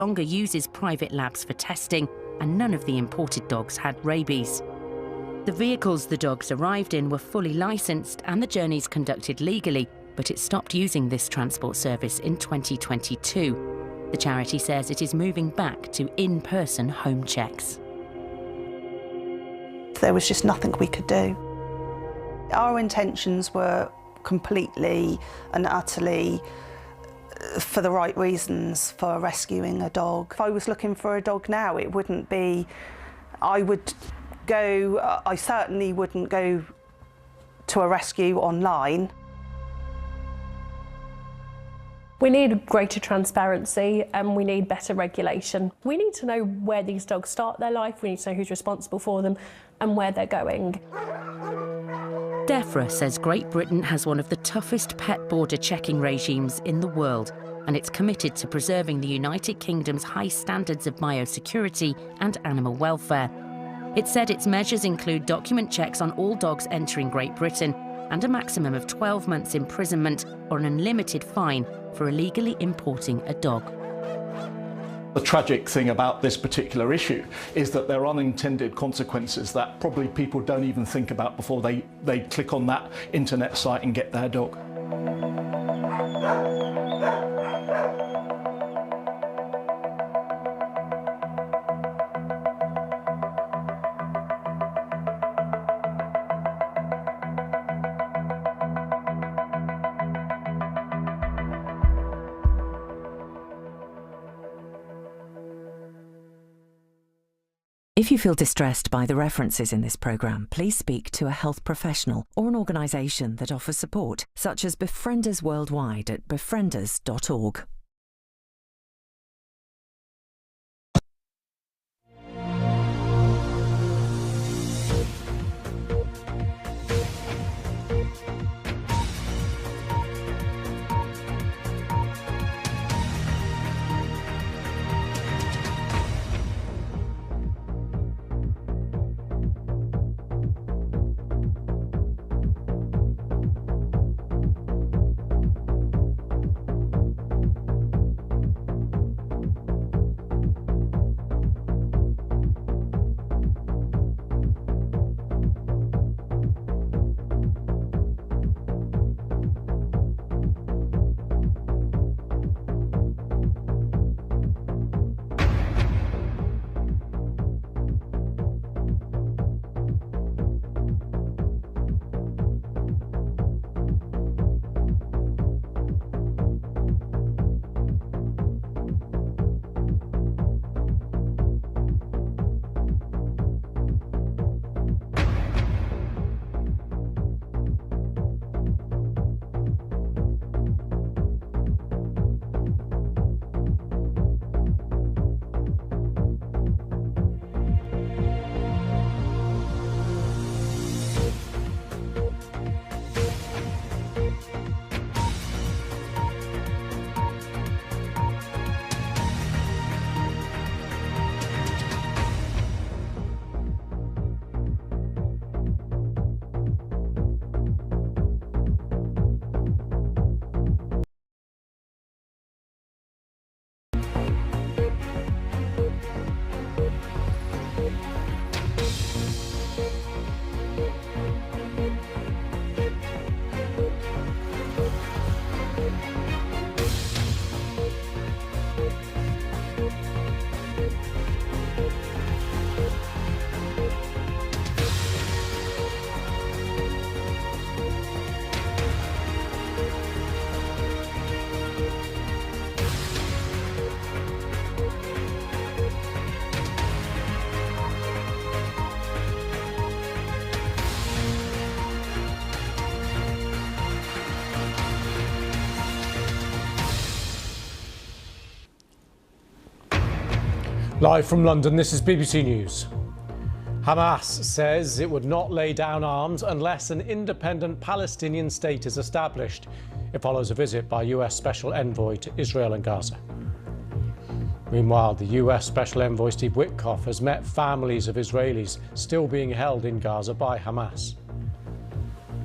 longer uses private labs for testing, and none of the imported dogs had rabies. The vehicles the dogs arrived in were fully licensed and the journeys conducted legally, but it stopped using this transport service in 2022. The charity says it is moving back to in-person home checks. There was just nothing we could do. Our intentions were completely and utterly for the right reasons for rescuing a dog. If I was looking for a dog now, it wouldn't be, I certainly wouldn't go to a rescue online. We need greater transparency and we need better regulation. We need to know where these dogs start their life, we need to know who's responsible for them and where they're going. DEFRA says Great Britain has one of the toughest pet border checking regimes in the world, and it's committed to preserving the United Kingdom's high standards of biosecurity and animal welfare. It said its measures include document checks on all dogs entering Great Britain and a maximum of 12 months imprisonment or an unlimited fine for illegally importing a dog. The tragic thing about this particular issue is that there are unintended consequences that probably people don't even think about before they click on that internet site and get their dog. If you feel distressed by the references in this programme, please speak to a health professional or an organisation that offers support, such as Befrienders Worldwide at befrienders.org. Live from London, this is BBC News. Hamas says it would not lay down arms unless an independent Palestinian state is established. It follows a visit by US Special Envoy to Israel and Gaza. Meanwhile, the US Special Envoy Steve Witkoff has met families of Israelis still being held in Gaza by Hamas.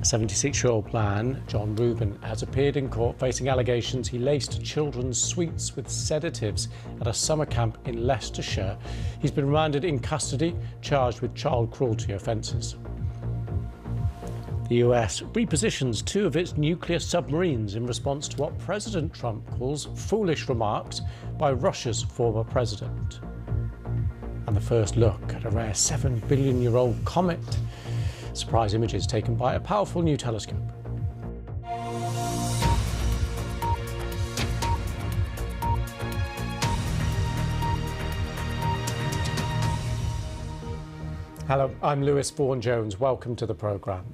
A 76-year-old man, John Reuben, has appeared in court facing allegations he laced children's sweets with sedatives at a summer camp in Leicestershire. He's been remanded in custody, charged with child cruelty offences. The US repositions 2 of its nuclear submarines in response to what President Trump calls foolish remarks by Russia's former president. And the first look at a rare 7 billion-year-old comet. Surprise images taken by a powerful new telescope. Hello, I'm Lewis Vaughan-Jones. Welcome to the programme.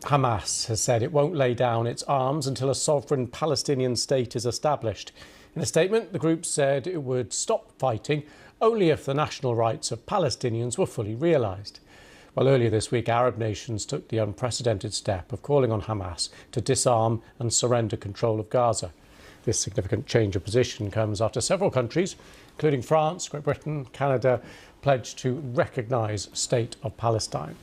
Hamas has said it won't lay down its arms until a sovereign Palestinian state is established. In a statement, the group said it would stop fighting only if the national rights of Palestinians were fully realised. Well, earlier this week, Arab nations took the unprecedented step of calling on Hamas to disarm and surrender control of Gaza. This significant change of position comes after several countries, including France, Great Britain, Canada, pledged to recognise State of Palestine.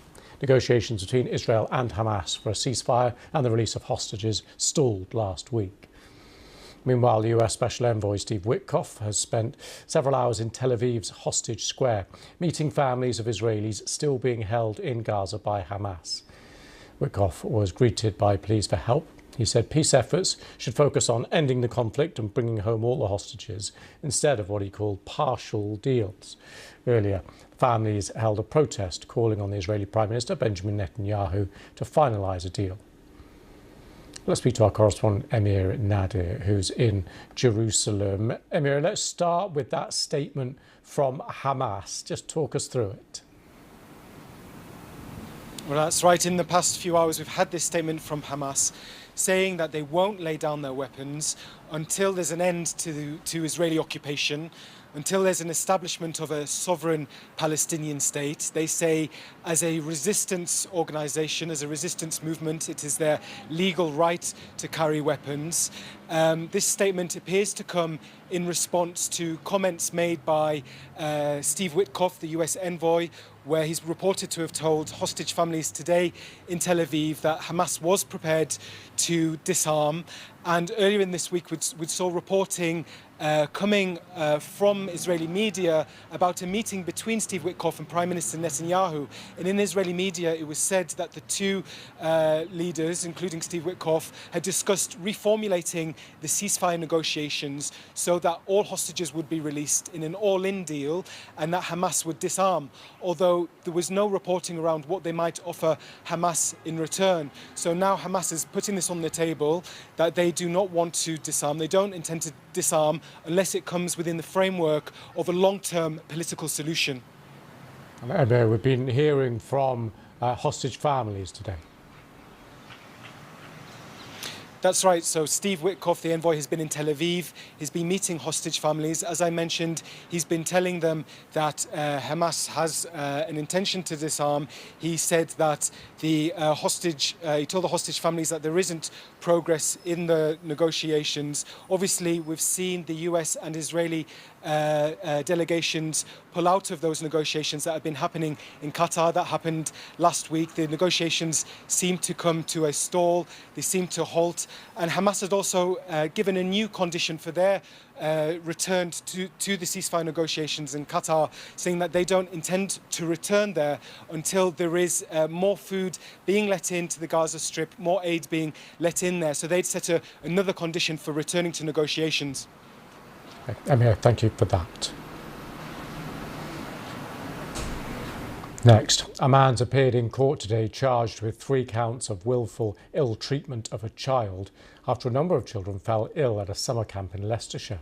Negotiations between Israel and Hamas for a ceasefire and the release of hostages stalled last week. Meanwhile, the US Special Envoy Steve Witkoff has spent several hours in Tel Aviv's Hostage Square, meeting families of Israelis still being held in Gaza by Hamas. Witkoff was greeted by pleas for help. He said peace efforts should focus on ending the conflict and bringing home all the hostages instead of what he called partial deals. Earlier, families held a protest calling on the Israeli Prime Minister Benjamin Netanyahu to finalise a deal. Let's speak to our correspondent Emir Nadir, who's in Jerusalem. Emir, let's start with that statement from Hamas. Just talk us through it. Well, that's right. In the past few hours, we've had this statement from Hamas saying that they won't lay down their weapons until there's an end to Israeli occupation, until there's an establishment of a sovereign Palestinian state. They say as a resistance organisation, as a resistance movement, it is their legal right to carry weapons. This statement appears to come in response to comments made by Steve Witkoff, the US envoy, where he's reported to have told hostage families today in Tel Aviv that Hamas was prepared to disarm. And earlier in this week, we saw reporting coming from Israeli media about a meeting between Steve Witkoff and Prime Minister Netanyahu. And in Israeli media, it was said that the two leaders, including Steve Witkoff, had discussed reformulating the ceasefire negotiations so that all hostages would be released in an all-in deal and that Hamas would disarm, although there was no reporting around what they might offer Hamas in return. So now Hamas is putting this on the table that they do not want to disarm. They don't intend to disarm unless it comes within the framework of a long-term political solution. We've been hearing from hostage families today. That's right. So Steve Witkoff, the envoy, has been in Tel Aviv. He's been meeting hostage families. As I mentioned, he's been telling them that Hamas has an intention to disarm. He said that he told the hostage families that there isn't progress in the negotiations. Obviously, we've seen the US and Israeli delegations pull out of those negotiations that have been happening in Qatar. That happened last week. The negotiations seem to come to a stall. They seem to halt. And Hamas had also given a new condition for their return to the ceasefire negotiations in Qatar, saying that they don't intend to return there until there is more food being let into the Gaza Strip, more aid being let in there. So they'd set another condition for returning to negotiations. Emir, thank you for that. Next, a man's appeared in court today charged with 3 counts of willful ill treatment of a child after a number of children fell ill at a summer camp in Leicestershire.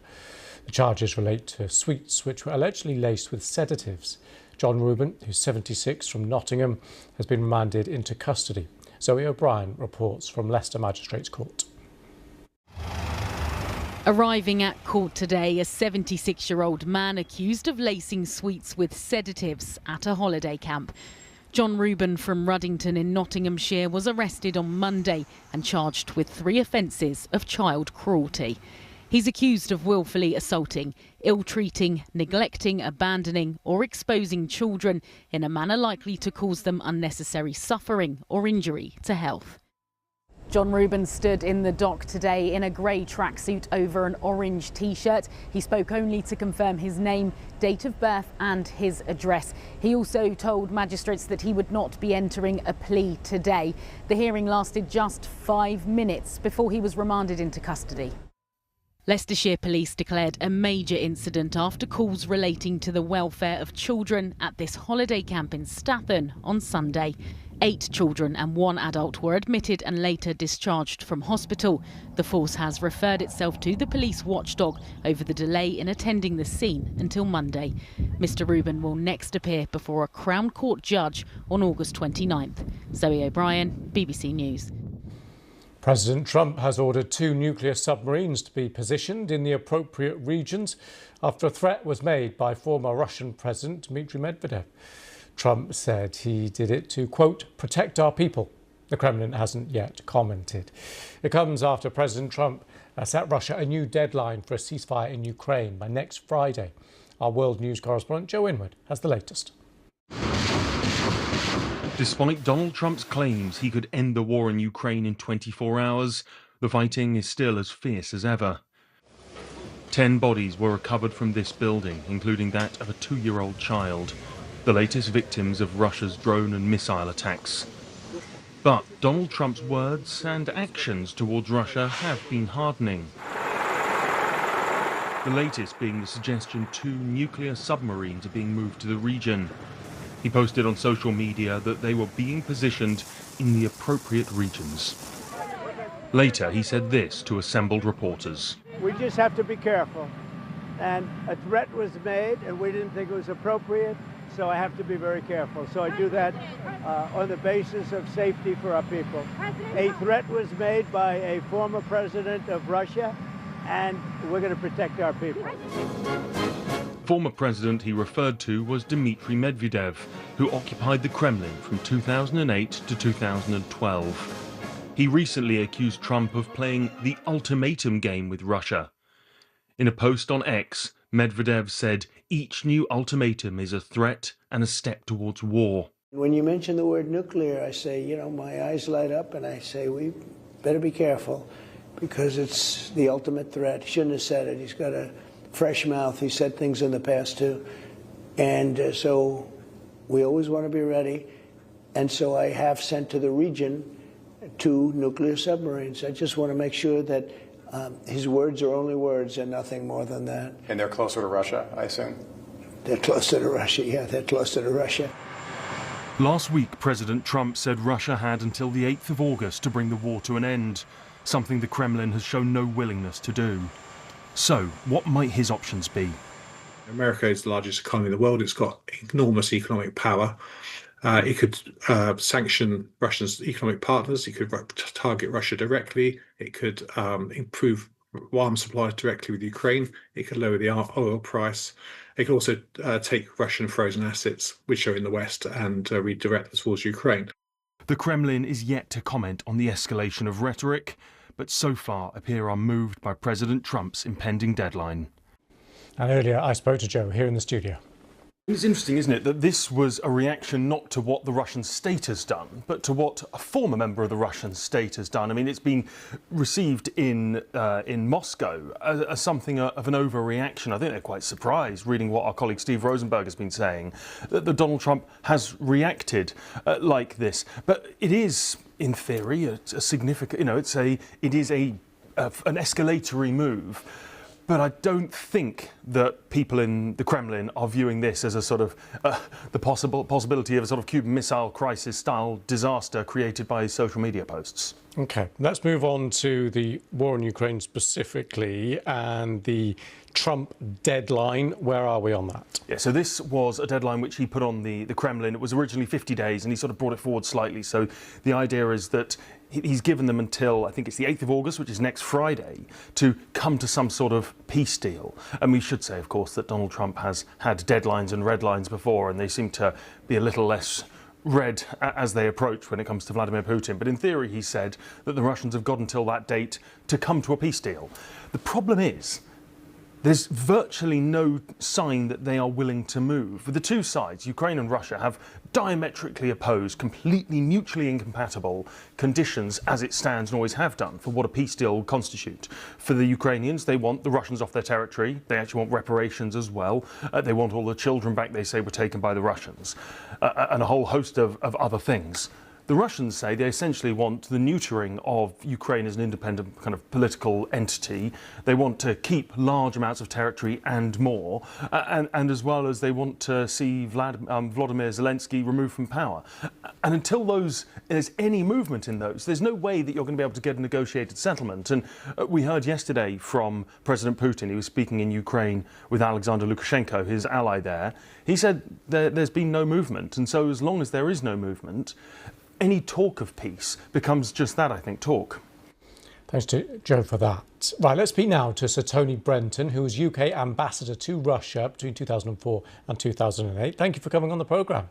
The charges relate to sweets which were allegedly laced with sedatives. John Reuben, who's 76, from Nottingham, has been remanded into custody. Zoe O'Brien reports from Leicester Magistrates Court. Arriving at court today, a 76-year-old man accused of lacing sweets with sedatives at a holiday camp. John Reuben from Ruddington in Nottinghamshire was arrested on Monday and charged with 3 offences of child cruelty. He's accused of willfully assaulting, ill-treating, neglecting, abandoning or exposing children in a manner likely to cause them unnecessary suffering or injury to health. John Rubin stood in the dock today in a grey tracksuit over an orange T-shirt. He spoke only to confirm his name, date of birth and his address. He also told magistrates that he would not be entering a plea today. The hearing lasted just 5 minutes before he was remanded into custody. Leicestershire Police declared a major incident after calls relating to the welfare of children at this holiday camp in Stathern on Sunday. 8 children and 1 adult were admitted and later discharged from hospital. The force has referred itself to the police watchdog over the delay in attending the scene until Monday. Mr Rubin will next appear before a Crown Court judge on August 29th. Zoe O'Brien, BBC News. President Trump has ordered 2 nuclear submarines to be positioned in the appropriate regions after a threat was made by former Russian President Dmitry Medvedev. Trump said he did it to, quote, protect our people. The Kremlin hasn't yet commented. It comes after President Trump set Russia a new deadline for a ceasefire in Ukraine by next Friday. Our world news correspondent Joe Inwood has the latest. Despite Donald Trump's claims he could end the war in Ukraine in 24 hours, the fighting is still as fierce as ever. 10 bodies were recovered from this building, including that of a 2-year-old child, the latest victims of Russia's drone and missile attacks. But Donald Trump's words and actions towards Russia have been hardening. The latest being the suggestion 2 nuclear submarines are being moved to the region. He posted on social media that they were being positioned in the appropriate regions. Later, he said this to assembled reporters. We just have to be careful. And a threat was made, and we didn't think it was appropriate, so I have to be very careful. So I do that on the basis of safety for our people. A threat was made by a former president of Russia, and we're going to protect our people. Former president he referred to was Dmitry Medvedev, who occupied the Kremlin from 2008 to 2012. He recently accused Trump of playing the ultimatum game with Russia. In a post on X, Medvedev said each new ultimatum is a threat and a step towards war. When you mention the word nuclear, I say, my eyes light up and I say, we better be careful because it's the ultimate threat. He shouldn't have said it. He's got a fresh mouth. He said things in the past too. And so we always want to be ready. And so I have sent to the region 2 nuclear submarines. I just want to make sure that his words are only words and nothing more than that. And they're closer to Russia, I assume? They're closer to Russia, yeah, they're closer to Russia. Last week, President Trump said Russia had until the 8th of August to bring the war to an end, something the Kremlin has shown no willingness to do. So, what might his options be? America is the largest economy in the world. It's got enormous economic power. It could sanction Russia's economic partners. It could target Russia directly. It could improve arms supplies directly with Ukraine. It could lower the oil price. It could also take Russian frozen assets, which are in the West, and redirect them towards Ukraine. The Kremlin is yet to comment on the escalation of rhetoric, but so far appear unmoved by President Trump's impending deadline. And earlier I spoke to Joe here in the studio. It's interesting, isn't it, that this was a reaction not to what the Russian state has done, but to what a former member of the Russian state has done. I mean, it's been received in Moscow as something of an overreaction. I think they're quite surprised, reading what our colleague Steve Rosenberg has been saying, that Donald Trump has reacted like this. But it is, in theory, a significant, it is an escalatory move. But I don't think that people in the Kremlin are viewing this as a sort of the possibility of a sort of Cuban Missile Crisis style disaster created by social media posts. OK, let's move on to the war in Ukraine specifically and the Trump deadline. Where are we on that? Yeah, so this was a deadline which he put on the Kremlin. It was originally 50 days and he sort of brought it forward slightly. So the idea is that he's given them until, I think it's the 8th of August, which is next Friday, to come to some sort of peace deal. And we should say, of course, that Donald Trump has had deadlines and red lines before, and they seem to be a little less red as they approach when it comes to Vladimir Putin. But in theory, he said that the Russians have got until that date to come to a peace deal. The problem is there's virtually no sign that they are willing to move. The two sides, Ukraine and Russia, have diametrically opposed, completely mutually incompatible conditions as it stands and always have done for what a peace deal would constitute. For the Ukrainians, they want the Russians off their territory. They actually want reparations as well. They want all the children back they say were taken by the Russians, and a whole host of other things. The Russians say they essentially want the neutering of Ukraine as an independent kind of political entity. They want to keep large amounts of territory and more, and as well as they want to see Vladimir Zelensky removed from power. And until there's any movement in those, there's no way that you're going to be able to get a negotiated settlement. And we heard yesterday from President Putin, he was speaking in Ukraine with Alexander Lukashenko, his ally there. He said there's been no movement. And so as long as there is no movement, any talk of peace becomes just that, I think, talk. Thanks to Joe for that. Right, let's speak now to Sir Tony Brenton, who was UK ambassador to Russia between 2004 and 2008. Thank you for coming on the programme.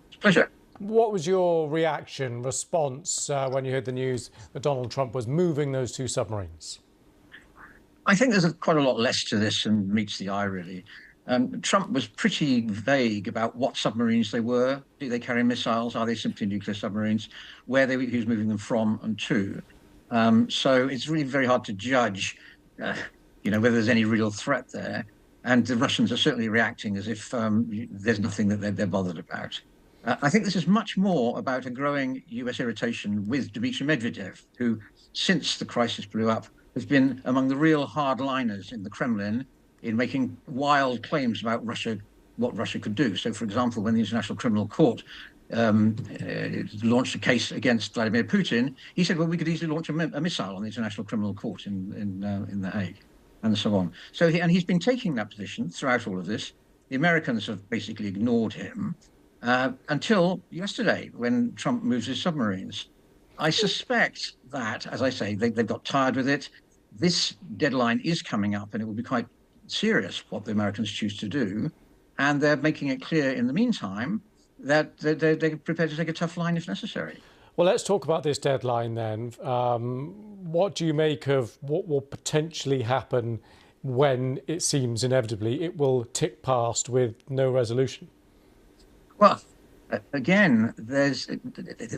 It's a pleasure. What was your response, when you heard the news that Donald Trump was moving those two submarines? I think there's quite a lot less to this than meets the eye, really. Trump was pretty vague about what submarines they were. Do they carry missiles? Are they simply nuclear submarines? Where he was moving them from and to. So it's really very hard to judge, whether there's any real threat there. And the Russians are certainly reacting as if there's nothing that they're bothered about. I think this is much more about a growing US irritation with Dmitry Medvedev, who, since the crisis blew up, has been among the real hardliners in the Kremlin in making wild claims about Russia, what Russia could do. So, for example, when the International Criminal Court launched a case against Vladimir Putin, he said, well, we could easily launch a missile on the International Criminal Court in The Hague, and so on. So, he's been taking that position throughout all of this. The Americans have basically ignored him until yesterday, when Trump moves his submarines. I suspect that, as I say, they've got tired with it. This deadline is coming up, and it will be quite serious what the Americans choose to do, and they're making it clear in the meantime that they're prepared to take a tough line if necessary. Well, let's talk about this deadline then. What do you make of what will potentially happen when it seems inevitably it will tick past with no resolution? Well, again,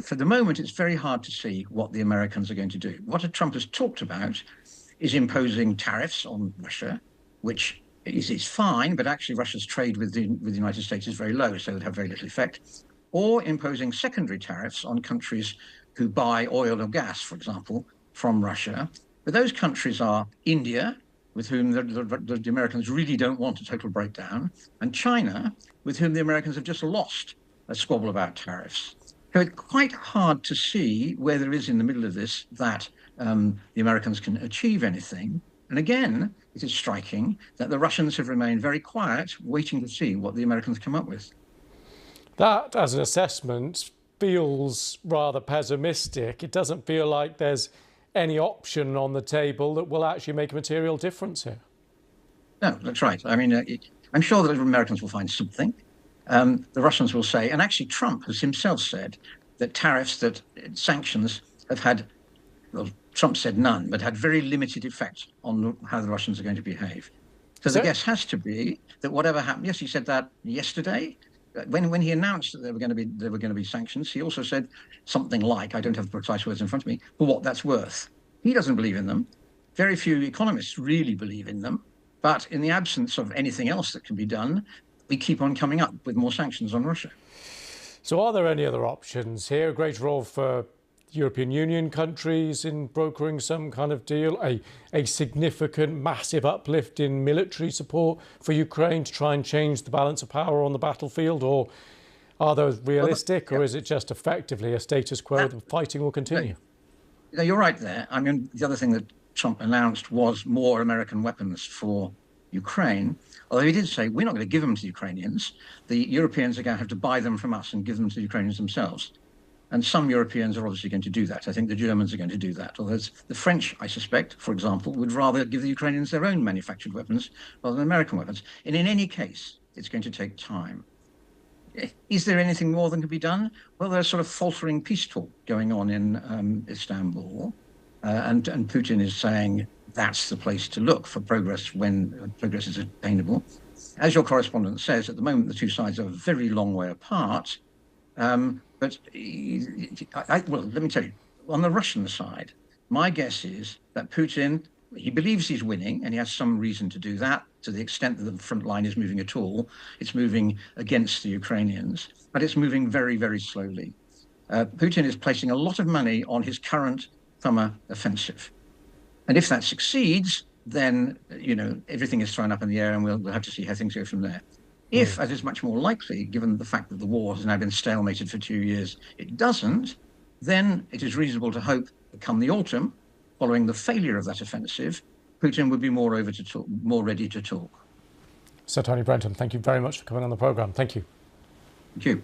for the moment, it's very hard to see what the Americans are going to do. What Trump has talked about is imposing tariffs on Russia, which is fine, but actually Russia's trade with the United States is very low, so it would have very little effect. Or imposing secondary tariffs on countries who buy oil or gas, for example, from Russia. But those countries are India, with whom the Americans really don't want a total breakdown, and China, with whom the Americans have just lost a squabble about tariffs. So it's quite hard to see where there is in the middle of this that the Americans can achieve anything. And again, it is striking that the Russians have remained very quiet, waiting to see what the Americans come up with. That, as an assessment, feels rather pessimistic. It doesn't feel like there's any option on the table that will actually make a material difference here. No, that's right. I mean, I'm sure that the Americans will find something. The Russians will say, and actually Trump has himself said, that sanctions have had, well, Trump said none, but had very limited effect on how the Russians are going to behave. So the guess has to be that whatever happened, yes, he said that yesterday. When he announced that there were going to be sanctions, he also said something like, I don't have the precise words in front of me, for what that's worth. He doesn't believe in them. Very few economists really believe in them. But in the absence of anything else that can be done, we keep on coming up with more sanctions on Russia. So are there any other options here? A greater role for European Union countries in brokering some kind of deal, a significant, massive uplift in military support for Ukraine to try and change the balance of power on the battlefield, or are those realistic, or is it just effectively a status quo that fighting will continue? No, you're right there. I mean, the other thing that Trump announced was more American weapons for Ukraine, although he did say, we're not going to give them to the Ukrainians. The Europeans are going to have to buy them from us and give them to the Ukrainians themselves. And some Europeans are obviously going to do that. I think the Germans are going to do that. Although the French, I suspect, for example, would rather give the Ukrainians their own manufactured weapons rather than American weapons. And in any case, it's going to take time. Is there anything more than can be done? Well, there's sort of faltering peace talk going on in Istanbul. And Putin is saying, that's the place to look for progress when progress is attainable. As your correspondent says, at the moment, the two sides are a very long way apart. Well, let me tell you, on the Russian side, my guess is that Putin, he believes he's winning, and he has some reason to do that, to the extent that the front line is moving at all. It's moving against the Ukrainians, but it's moving very, very slowly. Putin is placing a lot of money on his current summer offensive. And if that succeeds, then, everything is thrown up in the air, and we'll have to see how things go from there. If, as is much more likely, given the fact that the war has now been stalemated for 2 years, it doesn't, then it is reasonable to hope that come the autumn, following the failure of that offensive, Putin would be more ready to talk. Sir Tony Brenton, thank you very much for coming on the programme. Thank you. Thank you.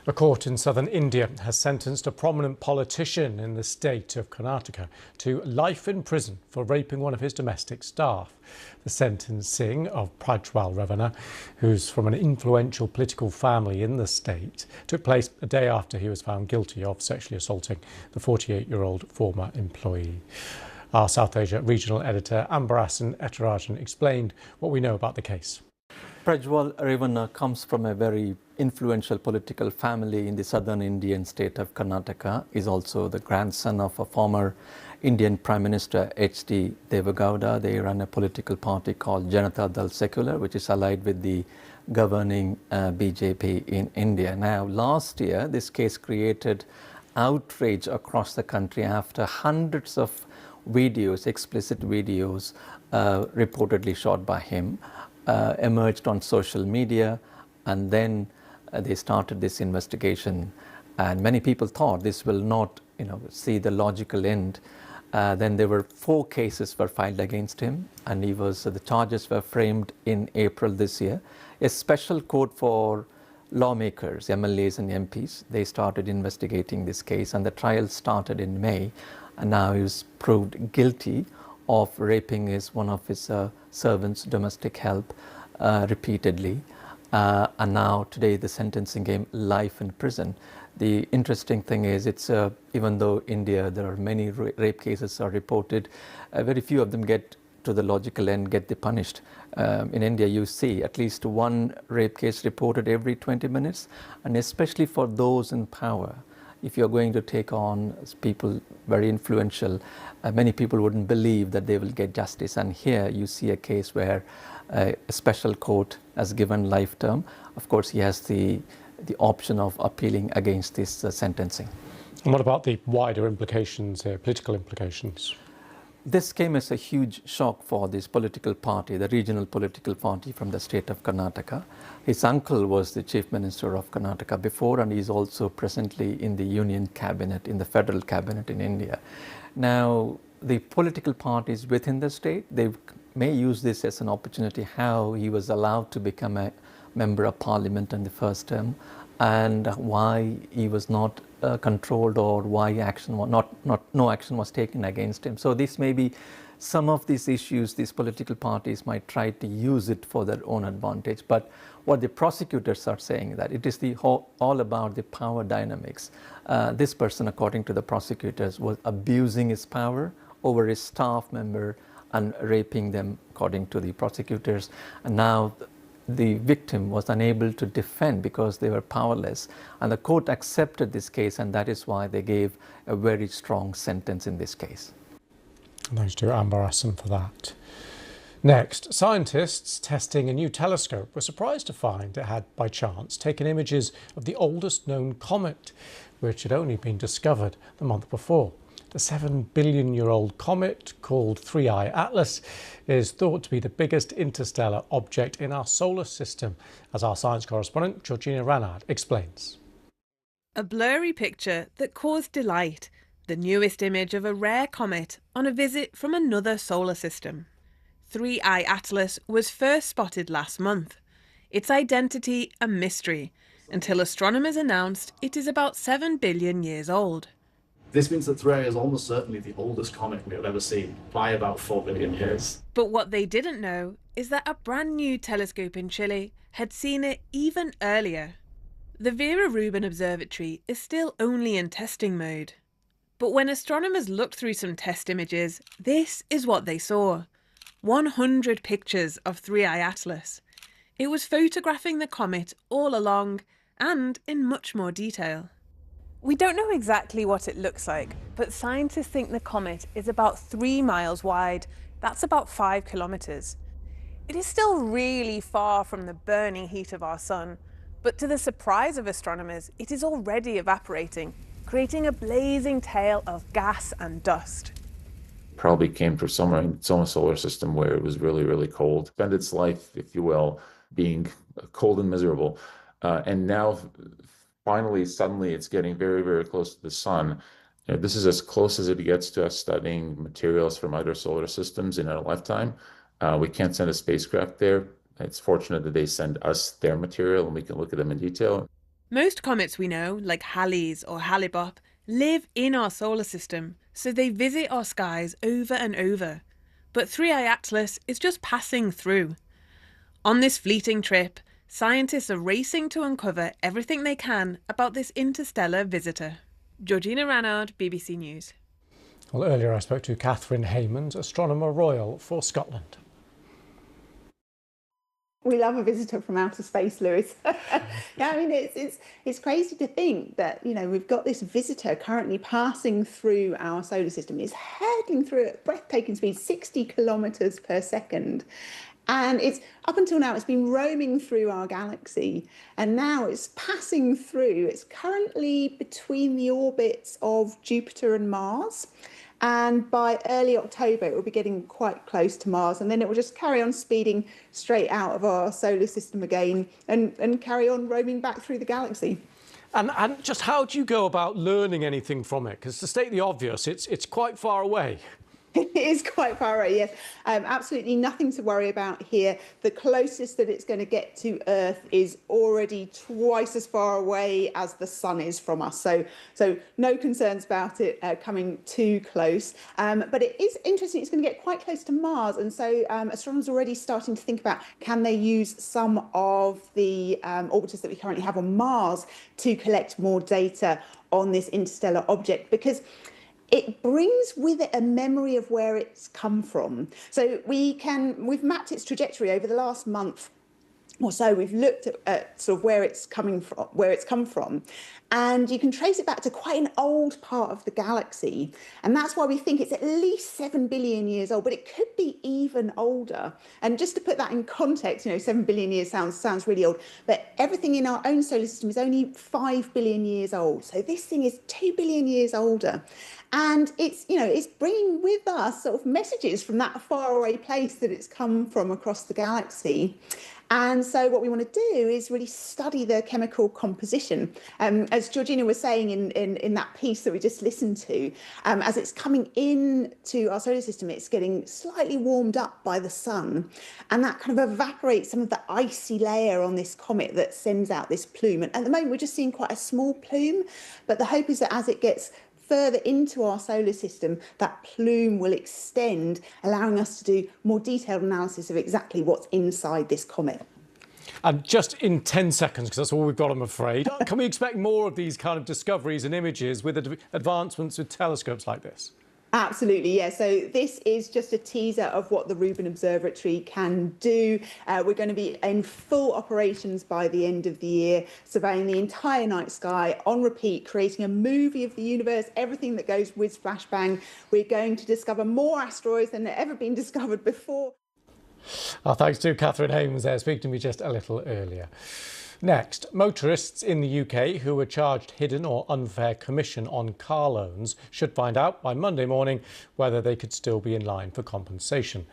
A court in southern India has sentenced a prominent politician in the state of Karnataka to life in prison for raping one of his domestic staff. The sentencing of Prajwal Ravana, who's from an influential political family in the state, took place a day after he was found guilty of sexually assaulting the 48-year-old former employee. Our South Asia regional editor Ambarasan Etarajan explained what we know about the case. Prajwal Ravana comes from a very influential political family in the southern Indian state of Karnataka. He is also the grandson of a former Indian Prime Minister H.D. Devagowda. They run a political party called Janata Dal Secular, which is allied with the governing BJP in India. Now, last year, this case created outrage across the country after hundreds of videos, explicit videos, reportedly shot by him, emerged on social media, and then they started this investigation, and many people thought this will not see the logical end. Then there were 4 cases were filed against him, and the charges were framed in April this year. A special court for lawmakers, MLAs and MPs, they started investigating this case, and the trial started in May, and now he was proved guilty of raping one of his servants, domestic help, repeatedly. And now today the sentencing came life in prison. The interesting thing is, it's even though India there are many rape cases are reported, very few of them get to the logical end, get punished. In India you see at least one rape case reported every 20 minutes, and especially for those in power. If you're going to take on people very influential, many people wouldn't believe that they will get justice. And here you see a case where a special court has given life term. Of course, he has the option of appealing against this sentencing. And what about the wider implications here, political implications? This came as a huge shock for this political party, the regional political party from the state of Karnataka. His uncle was the chief minister of Karnataka before, and he's also presently in the union cabinet, in the federal cabinet in India. Now, the political parties within the state, they may use this as an opportunity how he was allowed to become a member of parliament in the first term, and why he was not controlled, or why no action was taken against him. So this may be some of these issues these political parties might try to use it for their own advantage. But what the prosecutors are saying, that it is all about the power dynamics. This person, according to the prosecutors, was abusing his power over his staff member and raping them, according to the prosecutors. And now the victim was unable to defend because they were powerless. And the court accepted this case, and that is why they gave a very strong sentence in this case. Thanks to Ambarasan for that. Next, scientists testing a new telescope were surprised to find it had, by chance, taken images of the oldest known comet, which had only been discovered the month before. The 7-billion-year-old comet, called 3I Atlas, is thought to be the biggest interstellar object in our solar system, as our science correspondent Georgina Ranard explains. A blurry picture that caused delight, the newest image of a rare comet on a visit from another solar system. 3I Atlas was first spotted last month. Its identity a mystery, until astronomers announced it is about 7 billion years old. This means that 3I is almost certainly the oldest comet we have ever seen, by about 4 billion years. But what they didn't know is that a brand new telescope in Chile had seen it even earlier. The Vera Rubin Observatory is still only in testing mode. But when astronomers looked through some test images, this is what they saw. 100 pictures of 3I Atlas. It was photographing the comet all along and in much more detail. We don't know exactly what it looks like, but scientists think the comet is about 3 miles wide. That's about 5 kilometres. It is still really far from the burning heat of our sun, but to the surprise of astronomers, it is already evaporating, creating a blazing tail of gas and dust. Probably came from somewhere in its own solar system where it was really, really cold. Spent its life, if you will, being cold and miserable. And now, finally, suddenly, it's getting very, very close to the sun. You know, this is as close as it gets to us studying materials from other solar systems in our lifetime. We can't send a spacecraft there. It's fortunate that they send us their material and we can look at them in detail. Most comets we know, like Halley's or Hale-Bopp, live in our solar system, so they visit our skies over and over. But 3I Atlas is just passing through. On this fleeting trip, scientists are racing to uncover everything they can about this interstellar visitor. Georgina Ranard, BBC News. Well, earlier I spoke to Catherine Haymond, Astronomer Royal for Scotland. We love a visitor from outer space, Lewis. Yeah, I mean, it's crazy to think that, you know, we've got this visitor currently passing through our solar system. It's heading through at breathtaking speed, 60 kilometres per second. And it's up until now, it's been roaming through our galaxy, and now it's passing through. It's currently between the orbits of Jupiter and Mars. And by early October, it will be getting quite close to Mars, and then it will just carry on speeding straight out of our solar system again and carry on roaming back through the galaxy. And just how do you go about learning anything from it? Because to state the obvious, it's quite far away. It is quite far away, yes. Absolutely nothing to worry about here. The closest that it's going to get to Earth is already twice as far away as the sun is from us. So no concerns about it coming too close. But it is interesting, it's going to get quite close to Mars. And so astronomers are already starting to think about, can they use some of the orbiters that we currently have on Mars to collect more data on this interstellar object? Because it brings with it a memory of where it's come from. So we've mapped its trajectory over the last month or so. We've looked at sort of where it's come from, and you can trace it back to quite an old part of the galaxy. And that's why we think it's at least 7 billion years old, but it could be even older. And just to put that in context, 7 billion years sounds really old, but everything in our own solar system is only 5 billion years old. So this thing is 2 billion years older. And it's bringing with us sort of messages from that faraway place that it's come from across the galaxy. And so what we want to do is really study the chemical composition. As Georgina was saying in that piece that we just listened to, as it's coming into our solar system, it's getting slightly warmed up by the sun. And that kind of evaporates some of the icy layer on this comet that sends out this plume. And at the moment, we're just seeing quite a small plume. But the hope is that as it gets further into our solar system, that plume will extend, allowing us to do more detailed analysis of exactly what's inside this comet. And just in 10 seconds, because that's all we've got, I'm afraid, can we expect more of these kind of discoveries and images with advancements with telescopes like this? Absolutely, yeah. So this is just a teaser of what the Rubin Observatory can do. We're going to be in full operations by the end of the year, surveying the entire night sky on repeat, creating a movie of the universe, everything that goes whiz, flash, bang. We're going to discover more asteroids than have ever been discovered before. Thanks to Catherine Haymond there, speaking to me just a little earlier. Next, motorists in the UK who were charged hidden or unfair commission on car loans should find out by Monday morning whether they could still be in line for compensation.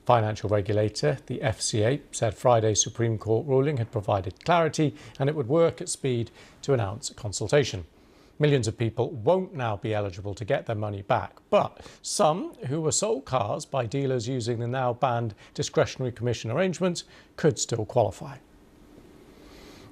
Financial regulator, the FCA, said Friday's Supreme Court ruling had provided clarity and it would work at speed to announce a consultation. Millions of people won't now be eligible to get their money back, but some who were sold cars by dealers using the now banned discretionary commission arrangement could still qualify.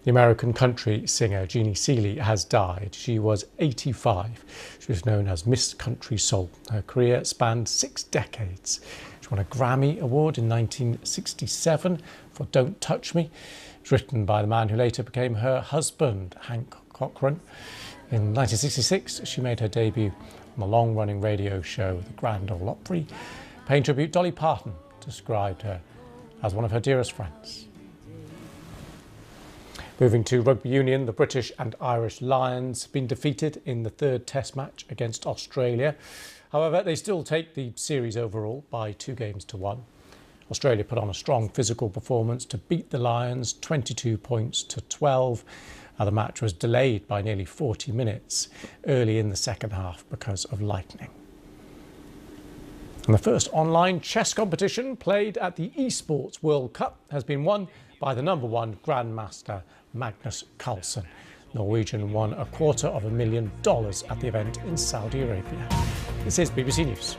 The American country singer Jeannie Seely has died. She was 85. She was known as Miss Country Soul. Her career spanned 6 decades. She won a Grammy Award in 1967 for Don't Touch Me. It was written by the man who later became her husband, Hank Cochran. In 1966, she made her debut On the long-running radio show The Grand Ole Opry, paying tribute, Dolly Parton described her as one of her dearest friends. Moving to rugby union, the British and Irish Lions have been defeated in the third Test match against Australia. However, they still take the series overall by 2-1. Australia put on a strong physical performance to beat the Lions 22 points to 12. The match was delayed by nearly 40 minutes early in the second half because of lightning. And the first online chess competition played at the Esports World Cup has been won by the #1 Grandmaster Magnus Carlsen. Norwegian won $250,000 at the event in Saudi Arabia. This is BBC News.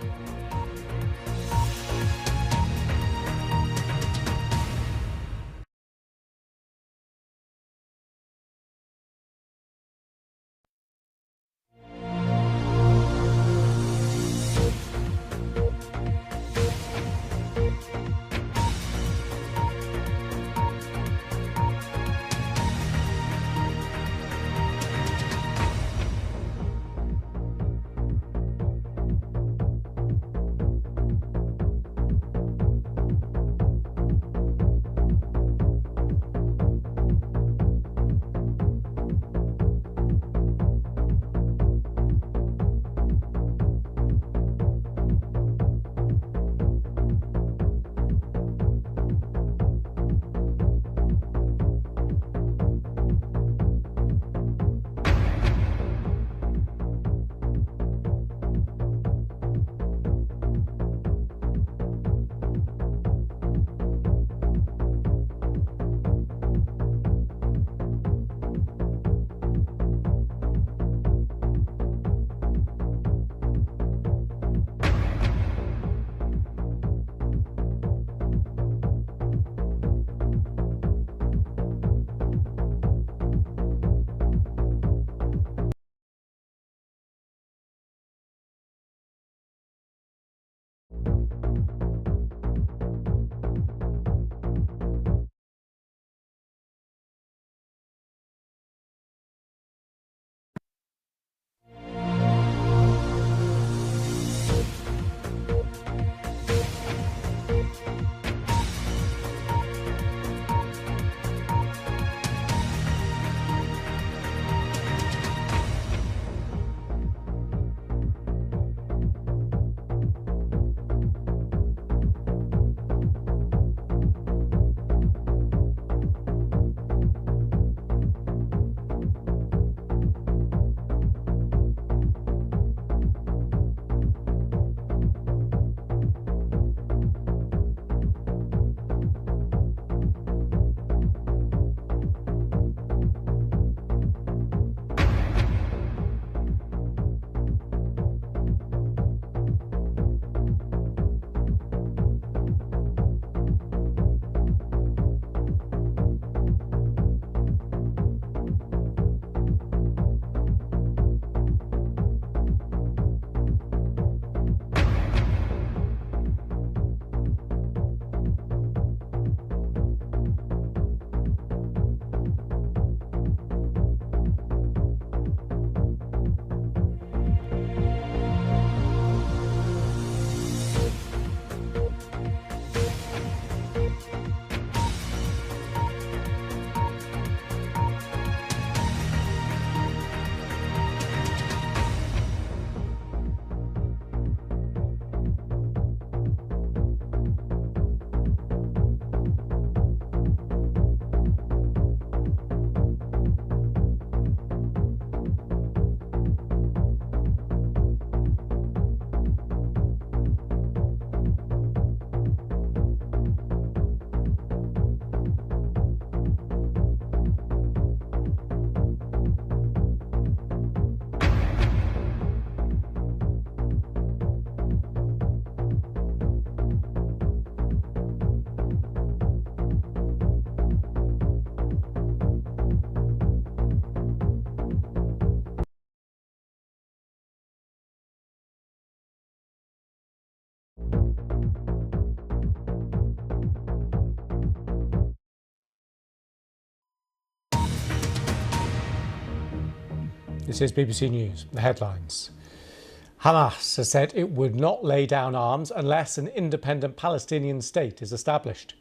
This is BBC News, the headlines. Hamas has said it would not lay down arms unless an independent Palestinian state is established.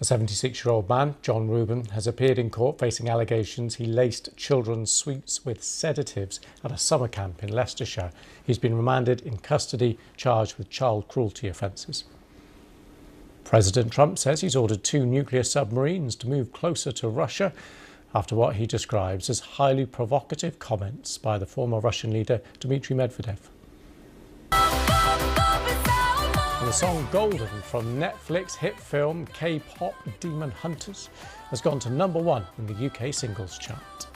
A 76-year-old man, John Rubin, has appeared in court facing allegations he laced children's sweets with sedatives at a summer camp in Leicestershire. He's been remanded in custody, charged with child cruelty offences. President Trump says he's ordered 2 nuclear submarines to move closer to Russia after what he describes as highly provocative comments by the former Russian leader Dmitry Medvedev. And the song Golden from Netflix hit film K-pop Demon Hunters has gone to #1 in the UK singles chart.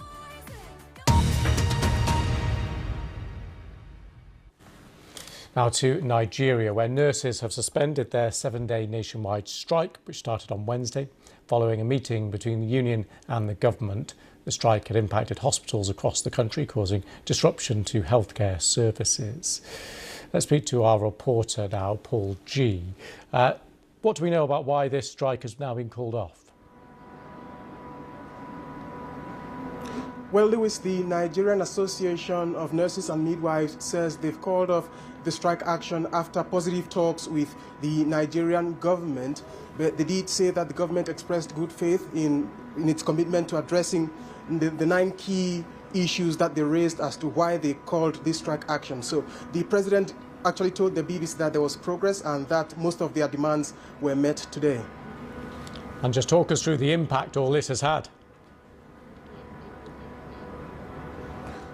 Now to Nigeria, where nurses have suspended their 7-day nationwide strike, which started on Wednesday, following a meeting between the union and the government. The strike had impacted hospitals across the country, causing disruption to healthcare services. Let's speak to our reporter now, Paul G. What do we know about why this strike has now been called off? Well, Lewis, the Nigerian Association of Nurses and Midwives says they've called off the strike action after positive talks with the Nigerian government. But they did say that the government expressed good faith in its commitment to addressing the 9 key issues that they raised as to why they called this strike action. So the president actually told the BBC that there was progress and that most of their demands were met today. And just talk us through the impact all this has had.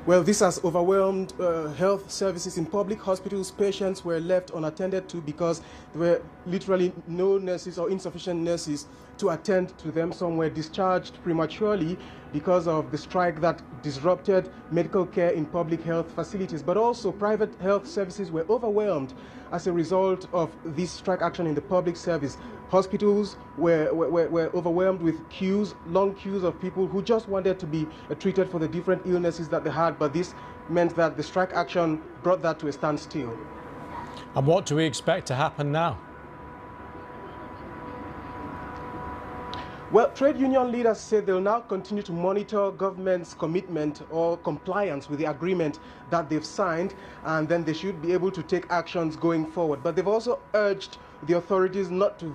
Well, this has overwhelmed health services in public hospitals. Patients were left unattended to because there were literally no nurses or insufficient nurses to attend to them. Some were discharged prematurely because of the strike that disrupted medical care in public health facilities. But also private health services were overwhelmed as a result of this strike action in the public service. Hospitals were overwhelmed with queues, long queues of people who just wanted to be treated for the different illnesses that they had, but this meant that the strike action brought that to a standstill. And what do we expect to happen now? Well, trade union leaders say they'll now continue to monitor government's commitment or compliance with the agreement that they've signed, and then they should be able to take actions going forward. But they've also urged the authorities not to,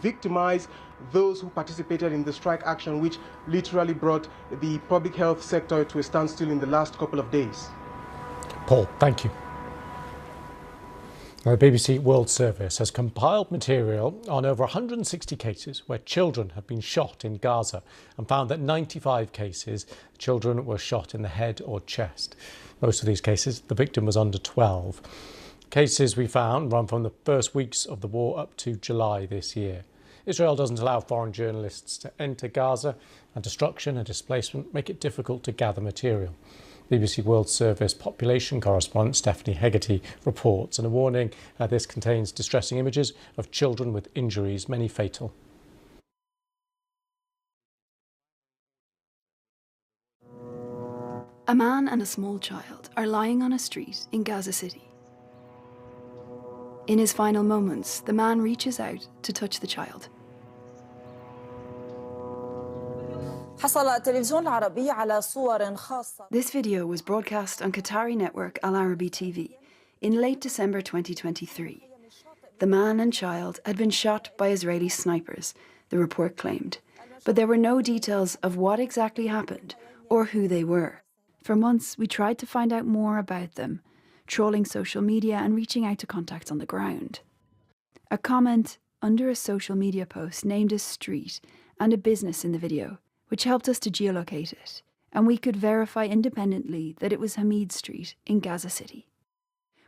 victimize those who participated in the strike action, which literally brought the public health sector to a standstill in the last couple of days. Paul, thank you. Now, the BBC World Service has compiled material on over 160 cases where children have been shot in Gaza and found that 95 cases, children were shot in the head or chest. Most of these cases, the victim was under 12. Cases we found run from the first weeks of the war up to July this year. Israel doesn't allow foreign journalists to enter Gaza, and destruction and displacement make it difficult to gather material. BBC World Service population correspondent Stephanie Hegarty reports in a warning this contains distressing images of children with injuries, many fatal. A man and a small child are lying on a street in Gaza City. In his final moments, the man reaches out to touch the child. This video was broadcast on Qatari network Al Arabi TV in late December 2023. The man and child had been shot by Israeli snipers, the report claimed, but there were no details of what exactly happened or who they were. For months, we tried to find out more about them, trawling social media and reaching out to contacts on the ground. A comment under a social media post named a street and a business in the video, which helped us to geolocate it, and we could verify independently that it was Hamid Street in Gaza City.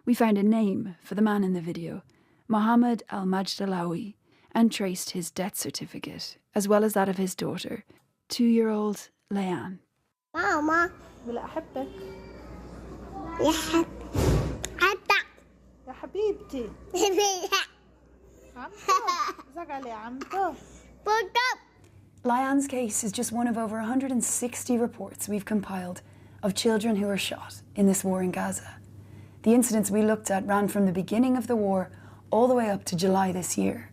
We found a name for the man in the video, Mohammed Al-Majdalawi, and traced his death certificate, as well as that of his daughter, 2-year-old Leanne. Mama, أحبك. يا حبيبتي. Leanne's case is just one of over 160 reports we've compiled of children who were shot in this war in Gaza. The incidents we looked at ran from the beginning of the war all the way up to July this year.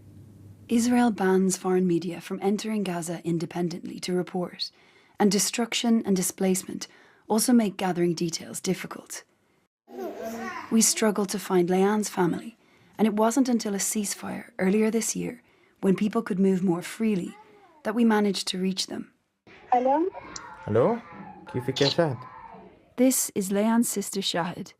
Israel bans foreign media from entering Gaza independently to report, and destruction and displacement also make gathering details difficult. We struggled to find Leanne's family, and it wasn't until a ceasefire earlier this year, when people could move more freely, that we managed to reach them. Hello? Hello? كيفك يا شهد? This is Leanne's sister Shahid.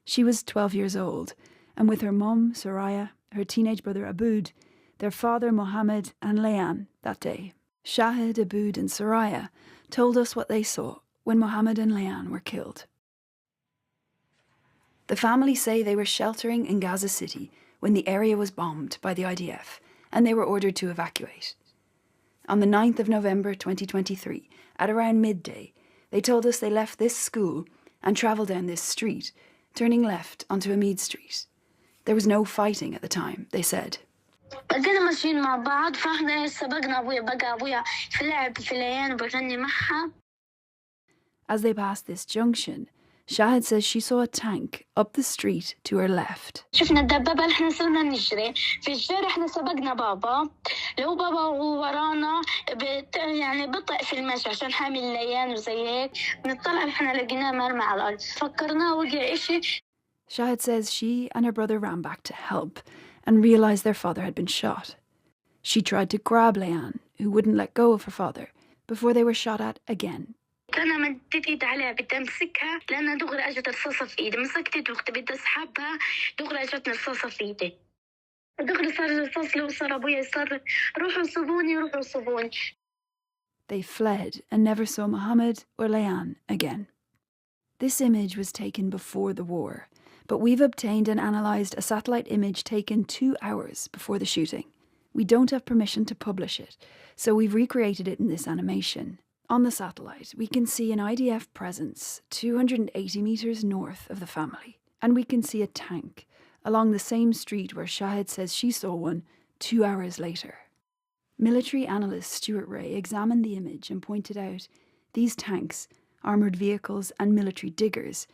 She was 12 years old, and with her mum, Soraya, her teenage brother Aboud, their father Mohammed, and Leanne that day. Shahid, Aboud, and Soraya told us what they saw when Mohammed and Leanne were killed. The family say they were sheltering in Gaza City when the area was bombed by the IDF, and they were ordered to evacuate. On the 9th of November 2023, at around midday, they told us they left this school and travelled down this street, turning left onto Amid Street. There was no fighting at the time, they said. بدنا ماشيين مع بعض فاحنا سبقنا ابويا بقى ابويا في اللعب في العيان وبغني معها. As they passed this junction, Shahid says she saw a tank up the street to her left. شفنا الدبابة اللي احنا صرنا نجري في الشارع احنا سبقنا بابا لو بابا ورانا يعني بطئ في المشي عشان حامل الليان وزي هيك نطلع احنا لقيناه مرمى على الارض فكرناه وقع اشي. Shahid says she and her brother ran back to help and realised their father had been shot. She tried to grab Leanne, who wouldn't let go of her father, before they were shot at again. أنا مديت إيدي عليها بدي أمسكها لأنها دغري أجت رصاصة في إيدي مسكت وقت بدي أسحبها دغري أجتني رصاصة في إيدي دغري صار الرصاص لو صار أبويا صار روحوا صوبوني روحوا صوبوني. They fled and never saw Mohammed or Leanne again. This image was taken before the war, but we've obtained and analysed a satellite image taken 2 hours before the shooting. We don't have permission to publish it, so we've recreated it in this animation. On the satellite, we can see an IDF presence 280 metres north of the family, and we can see a tank along the same street where Shahid says she saw one 2 hours later. Military analyst Stuart Ray examined the image and pointed out these tanks, armoured vehicles and military diggers,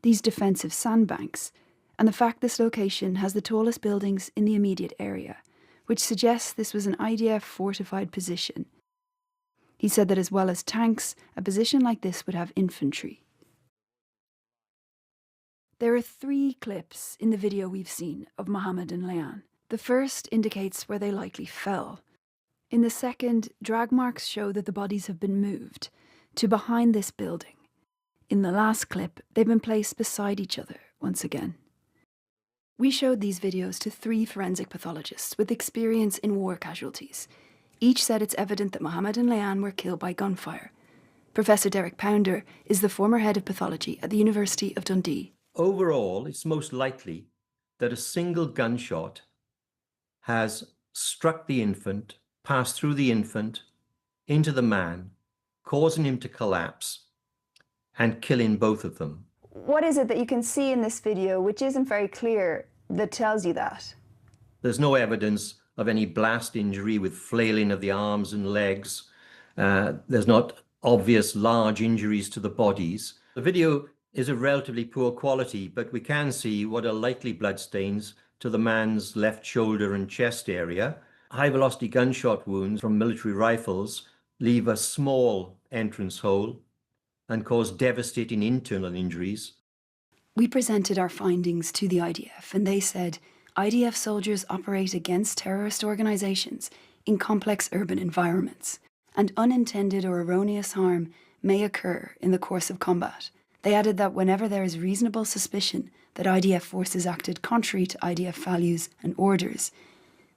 these defensive sandbanks, and the fact this location has the tallest buildings in the immediate area, which suggests this was an IDF fortified position. He said that as well as tanks, a position like this would have infantry. There are 3 clips in the video we've seen of Mohammed and Leanne. The first indicates where they likely fell. In the second, drag marks show that the bodies have been moved to behind this building. In the last clip, they've been placed beside each other once again. We showed these videos to 3 forensic pathologists with experience in war casualties. Each said it's evident that Mohammed and Leanne were killed by gunfire. Professor Derek Pounder is the former head of pathology at the University of Dundee. Overall, it's most likely that a single gunshot has struck the infant, passed through the infant, into the man, causing him to collapse and killing both of them. What is it that you can see in this video, which isn't very clear, that tells you that? There's no evidence of any blast injury with flailing of the arms and legs. There's not obvious large injuries to the bodies. The video is of relatively poor quality, but we can see what are likely bloodstains to the man's left shoulder and chest area. High-velocity gunshot wounds from military rifles leave a small entrance hole and cause devastating internal injuries. We presented our findings to the IDF, and they said IDF soldiers operate against terrorist organisations in complex urban environments, and unintended or erroneous harm may occur in the course of combat. They added that whenever there is reasonable suspicion that IDF forces acted contrary to IDF values and orders,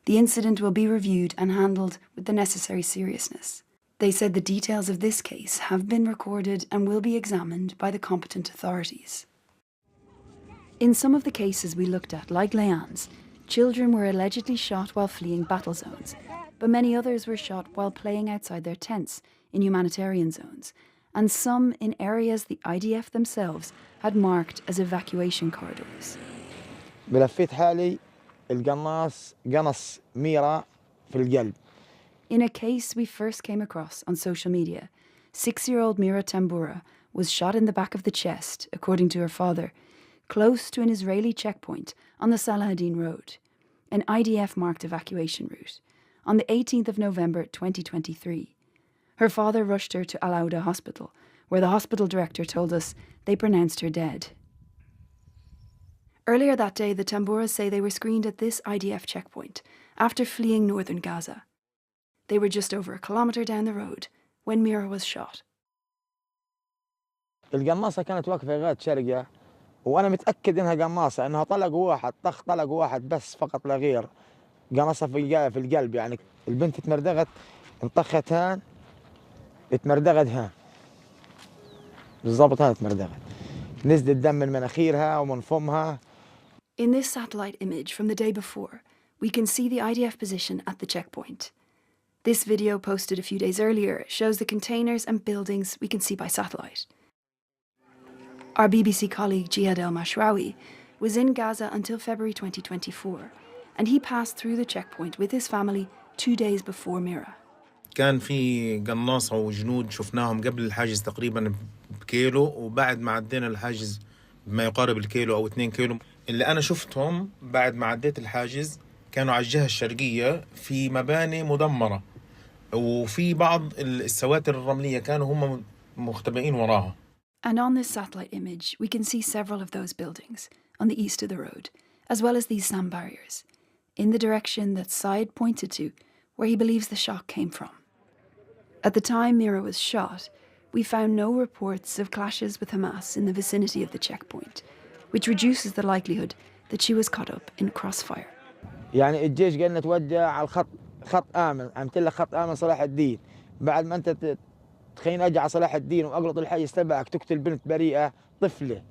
the incident will be reviewed and handled with the necessary seriousness. They said the details of this case have been recorded and will be examined by the competent authorities. In some of the cases we looked at, like Leanne's, children were allegedly shot while fleeing battle zones, but many others were shot while playing outside their tents in humanitarian zones, and some in areas the IDF themselves had marked as evacuation corridors. بلفيت حالي القناص قنص ميرا في القلب. In a case we first came across on social media, 6-year-old Mira Tambura was shot in the back of the chest, according to her father, close to an Israeli checkpoint on the Salahuddin Road, an IDF-marked evacuation route, on the 18th of November 2023. Her father rushed her to Al Auda Hospital, where the hospital director told us they pronounced her dead. Earlier that day, the Tamburas say they were screened at this IDF checkpoint after fleeing northern Gaza. They were just over a kilometre down the road when Mira was shot. القناصة كانت واقفة لغاية شرقة وأنا متأكد إنها قناصة إنها طلق واحد طلق واحد بس فقط لا غير قناصة في القلب يعني البنت تمردغت انطخت هان اتمردغت هان بالضبط هان تمردغت نزل الدم من مناخيرها ومن فمها. In this satellite image from the day before, we can see the IDF position at the checkpoint. This video posted a few days earlier shows the containers and buildings we can see by satellite. Our BBC colleague Jihad El-Mashrawi was in Gaza until February 2024, and he passed through the checkpoint with his family 2 days before Mira. كان في قناصة وجنود شفناهم قبل الحاجز تقريبا بكيلو وبعد ما عدينا الحاجز بما يقارب الكيلو أو 2 كيلو. اللي أنا شفتهم بعد ما عديت الحاجز كانوا على الجهة الشرقية في مباني مدمرة وفي بعض السواتر الرملية كانوا هم مختبئين وراها. And on this satellite image, we can see several of those buildings on the east of the road, as well as these sand barriers, in the direction that Said pointed to, where he believes the shot came from. At the time Mira was shot, we found no reports of clashes with Hamas in the vicinity of the checkpoint, which reduces the likelihood that she was caught up in crossfire. يعني الجيش قال لنا توجه على خط آمن، عملت لك خط آمن صلاح الدين، بعد ما أنت تخيل أجي على صلاح الدين وأقلط الحاجز تبعك تقتل بنت بريئة طفلة.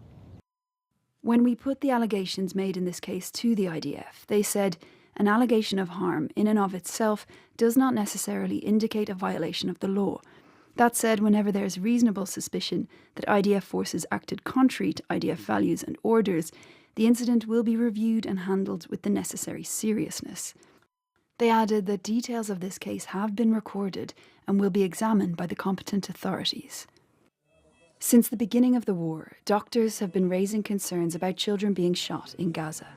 When we put the allegations made in this case to the IDF, they said an allegation of harm in and of itself does not necessarily indicate a violation of the law. That said, whenever there is reasonable suspicion that IDF forces acted contrary to IDF values and orders, the incident will be reviewed and handled with the necessary seriousness. They added that details of this case have been recorded and will be examined by the competent authorities. Since the beginning of the war, doctors have been raising concerns about children being shot in Gaza.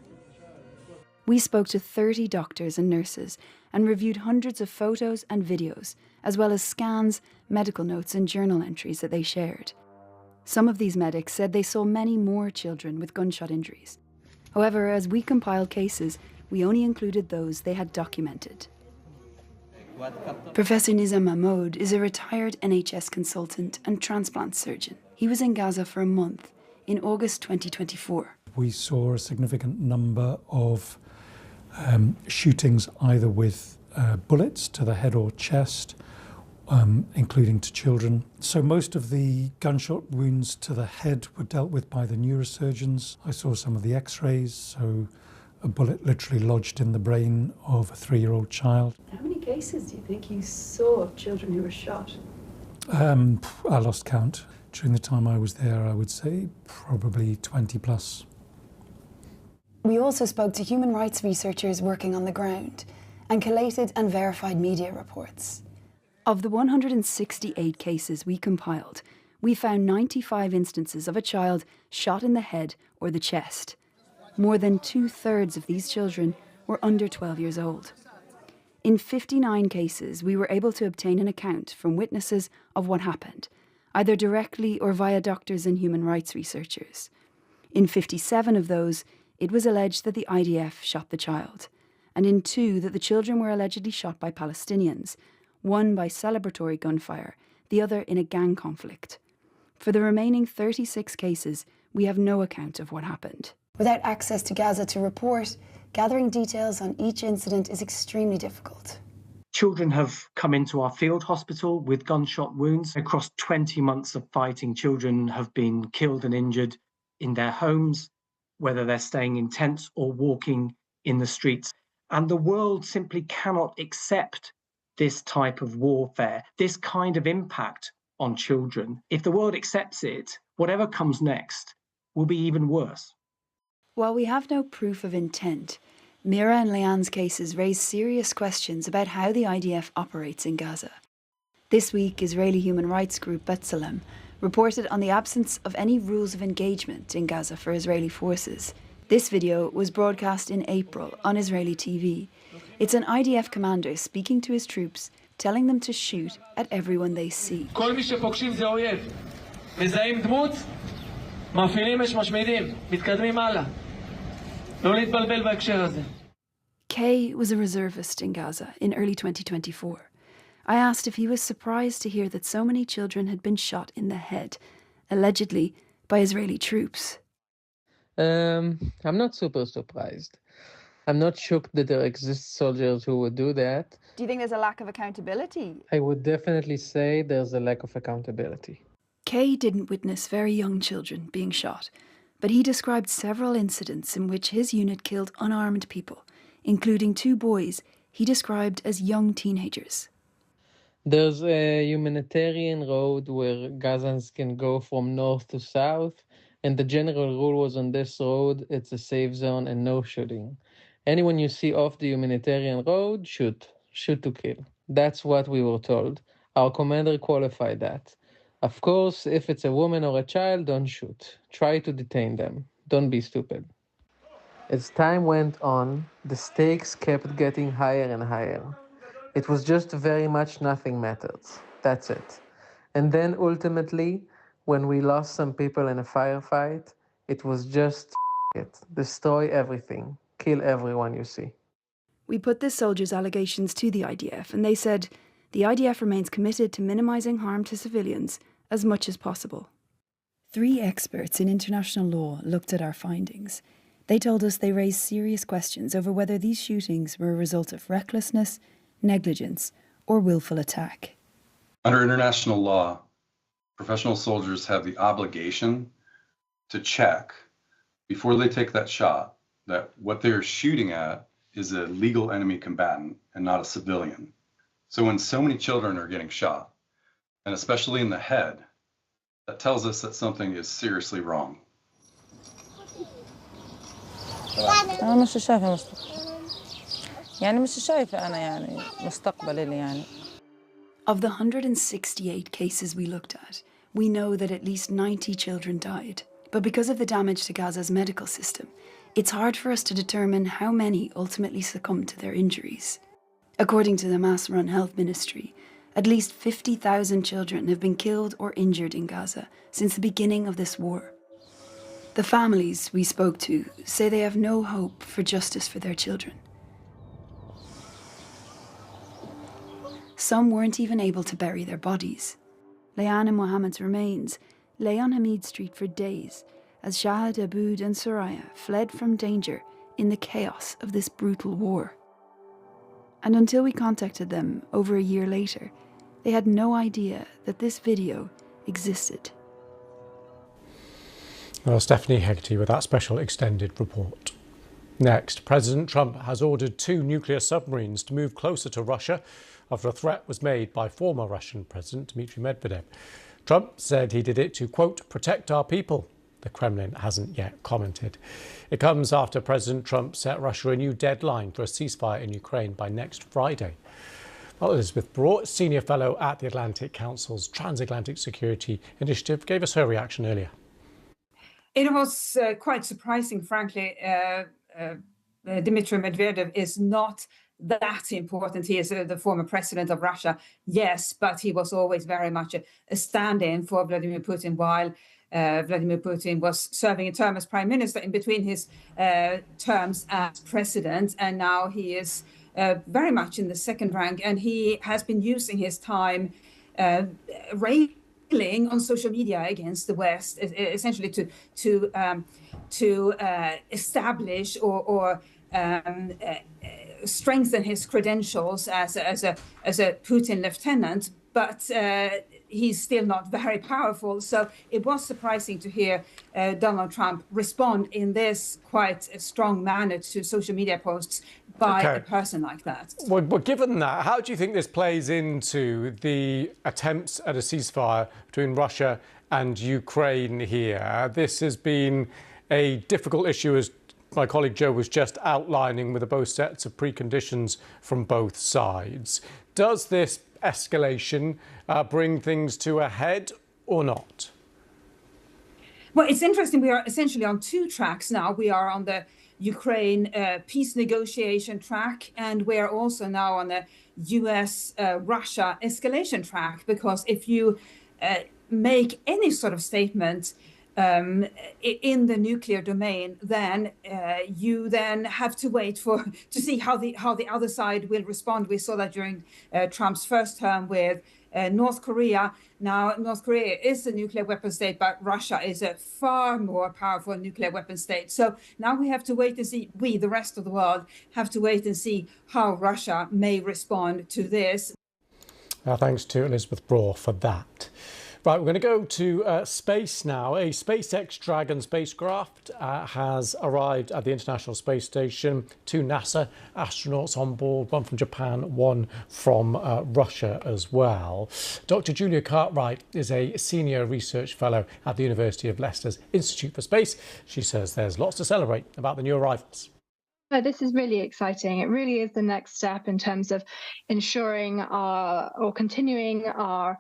We spoke to 30 doctors and nurses and reviewed hundreds of photos and videos, as well as scans, medical notes and journal entries that they shared. Some of these medics said they saw many more children with gunshot injuries. However, as we compiled cases, we only included those they had documented. Professor Nizam Mahmoud is a retired NHS consultant and transplant surgeon. He was in Gaza for a month in August 2024. We saw a significant number of shootings either with bullets to the head or chest, including to children. So most of the gunshot wounds to the head were dealt with by the neurosurgeons. I saw some of the x-rays, so a bullet literally lodged in the brain of a 3-year-old child. How many cases do you think you saw of children who were shot? I lost count. During the time I was there, I would say probably 20 plus. We also spoke to human rights researchers working on the ground and collated and verified media reports. Of the 168 cases we compiled, we found 95 instances of a child shot in the head or the chest. More than 2/3 of these children were under 12 years old. In 59 cases, we were able to obtain an account from witnesses of what happened, either directly or via doctors and human rights researchers. In 57 of those, it was alleged that the IDF shot the child, and in 2 that the children were allegedly shot by Palestinians, one by celebratory gunfire, the other in a gang conflict. For the remaining 36 cases, we have no account of what happened. Without access to Gaza to report, gathering details on each incident is extremely difficult. Children have come into our field hospital with gunshot wounds. Across 20 months of fighting, children have been killed and injured in their homes, whether they're staying in tents or walking in the streets. And the world simply cannot accept this type of warfare, this kind of impact on children. If the world accepts it, whatever comes next will be even worse. While we have no proof of intent, Mira and Leanne's cases raise serious questions about how the IDF operates in Gaza. This week, Israeli human rights group B'Tselem reported on the absence of any rules of engagement in Gaza for Israeli forces. This video was broadcast in April on Israeli TV. It's an IDF commander speaking to his troops, telling them to shoot at everyone they see. כל מי שפוגשים זה אויב. מזהים דמות, מפעילים משמידים, מתקדמים הלאה. Kay was a reservist in Gaza in early 2024. I asked if he was surprised to hear that so many children had been shot in the head, allegedly by Israeli troops. I'm not super surprised. I'm not shocked that there exist soldiers who would do that. Do you think there's a lack of accountability? I would definitely say there's a lack of accountability. Kay didn't witness very young children being shot, but he described several incidents in which his unit killed unarmed people, including 2 boys he described as young teenagers. There's a humanitarian road where Gazans can go from north to south, and the general rule was on this road, it's a safe zone and no shooting. Anyone you see off the humanitarian road, shoot. Shoot to kill. That's what we were told. Our commander qualified that. Of course, if it's a woman or a child, don't shoot. Try to detain them. Don't be stupid. As time went on, the stakes kept getting higher and higher. It was just very much nothing matters. That's it. And then ultimately, when we lost some people in a firefight, it was just it. Destroy everything. Kill everyone you see. We put the soldiers' allegations to the IDF, and they said the IDF remains committed to minimizing harm to civilians as much as possible. 3 experts in international law looked at our findings. They told us they raised serious questions over whether these shootings were a result of recklessness, negligence, or willful attack. Under international law, professional soldiers have the obligation to check before they take that shot that what they're shooting at is a legal enemy combatant and not a civilian. So when so many children are getting shot, and especially in the head, that tells us that something is seriously wrong. أنا مش شايفة مش شايفة أنا مستقبل يعني. Of the 168 cases we looked at, we know that at least 90 children died. But because of the damage to Gaza's medical system, it's hard for us to determine how many ultimately succumbed to their injuries. According to the Mass-Run Health Ministry, at least 50,000 children have been killed or injured in Gaza since the beginning of this war. The families we spoke to say they have no hope for justice for their children. Some weren't even able to bury their bodies. Layaan and Mohammed's remains lay on Hamid Street for days as Shahad, Aboud and Soraya fled from danger in the chaos of this brutal war. And until we contacted them over a year later, they had no idea that this video existed. Well, Stephanie Hegarty with that special extended report. Next, President Trump has ordered 2 nuclear submarines to move closer to Russia after a threat was made by former Russian President Dmitry Medvedev. Trump said he did it to, quote, protect our people. The Kremlin hasn't yet commented. It comes after President Trump set Russia a new deadline for a ceasefire in Ukraine by next Friday. Well, Elizabeth Brought, Senior Fellow at the Atlantic Council's Transatlantic Security Initiative, gave us her reaction earlier. It was quite surprising, frankly. Dmitry Medvedev is not that important. He is the former president of Russia, yes, but he was always very much a stand-in for Vladimir Putin while Vladimir Putin was serving a term as prime minister in between his terms as president, and now he is very much in the second rank, and he has been using his time railing on social media against the West, essentially to establish or strengthen his credentials as a Putin lieutenant, but he's still not very powerful. So it was surprising to hear Donald Trump respond in this quite a strong manner to social media posts by a person like that. Well, given that, how do you think this plays into the attempts at a ceasefire between Russia and Ukraine here? This has been a difficult issue, as my colleague Joe was just outlining, with both sets of preconditions from both sides. Does this escalation bring things to a head or not? Well, it's interesting. We are essentially on 2 tracks now. We are on the Ukraine peace negotiation track, and we're also now on the US-Russia escalation track, because if you make any sort of statement in the nuclear domain, then you then have to wait to see how the other side will respond. We saw that during Trump's first term with North Korea. Now, North Korea is a nuclear weapon state, but Russia is a far more powerful nuclear weapon state. So now we have to wait and see, we, the rest of the world, have to wait and see how Russia may respond to this. Thanks to Elizabeth Braw for that. Right, we're going to go to space now. A SpaceX Dragon spacecraft has arrived at the International Space Station. 2 NASA astronauts on board, one from Japan, one from Russia as well. Dr. Julia Cartwright is a senior research fellow at the University of Leicester's Institute for Space. She says there's lots to celebrate about the new arrivals. This is really exciting. It really is the next step in terms of ensuring or continuing our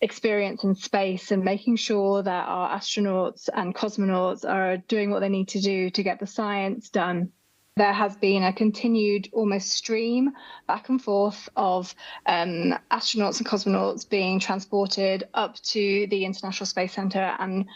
experience in space and making sure that our astronauts and cosmonauts are doing what they need to do to get the science done. There has been a continued almost stream back and forth of astronauts and cosmonauts being transported up to the International Space Centre and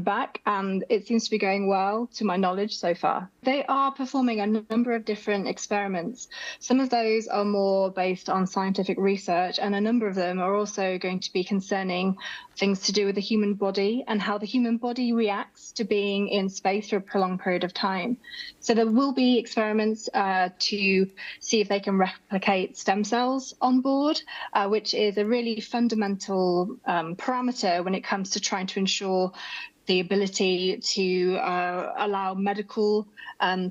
back, and it seems to be going well to my knowledge so far. They are performing a number of different experiments. Some of those are more based on scientific research, and a number of them are also going to be concerning things to do with the human body and how the human body reacts to being in space for a prolonged period of time. So there will be experiments to see if they can replicate stem cells on board, which is a really fundamental parameter when it comes to trying to ensure the ability to allow medical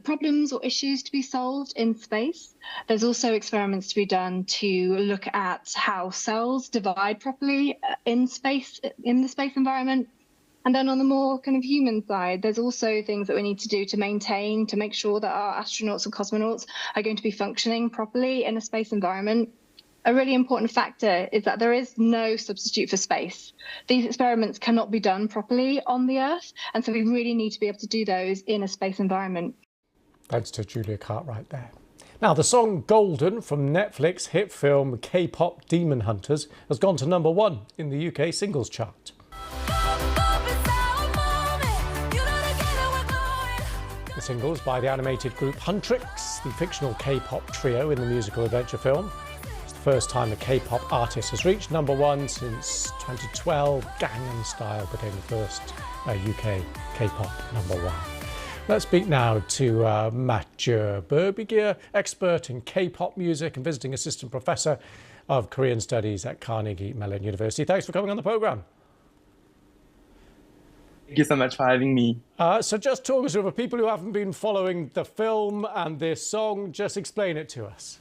problems or issues to be solved in space. There's also experiments to be done to look at how cells divide properly in space, in the space environment. And then on the more kind of human side, there's also things that we need to do to make sure that our astronauts and cosmonauts are going to be functioning properly in a space environment. A really important factor is that there is no substitute for space. These experiments cannot be done properly on the Earth, and so we really need to be able to do those in a space environment. Thanks to Julia Cartwright there. Now, the song Golden from Netflix hit film K-pop Demon Hunters has gone to #1 in the UK singles chart. The single is by the animated group Huntrix, the fictional K-pop trio in the musical adventure film. It's the first time a K-pop artist has reached #1 since 2012. Gangnam Style became the first UK K-pop #1. Let's speak now to Mathieu Berbigier, expert in K-pop music and visiting assistant professor of Korean Studies at Carnegie Mellon University. Thanks for coming on the programme. Thank you so much for having me. So just talk us through, for people who haven't been following the film and this song, just explain it to us.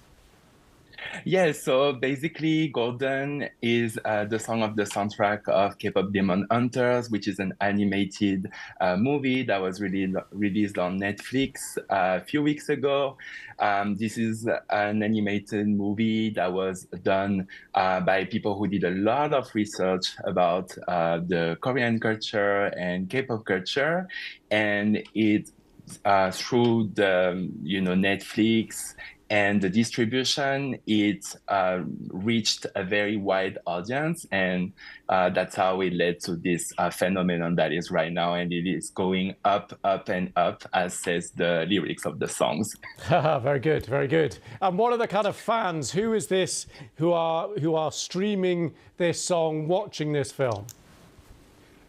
Yeah, so basically Golden is the song of the soundtrack of K-pop Demon Hunters, which is an animated movie that was released on Netflix a few weeks ago. This is an animated movie that was done by people who did a lot of research about the Korean culture and K-pop culture, and it through the Netflix and the distribution, it reached a very wide audience, and that's how it led to this phenomenon that is right now, and it is going up, up, and up, as says the lyrics of the songs. Very good, very good. And what are the kind of fans? Who is this who are streaming this song, watching this film?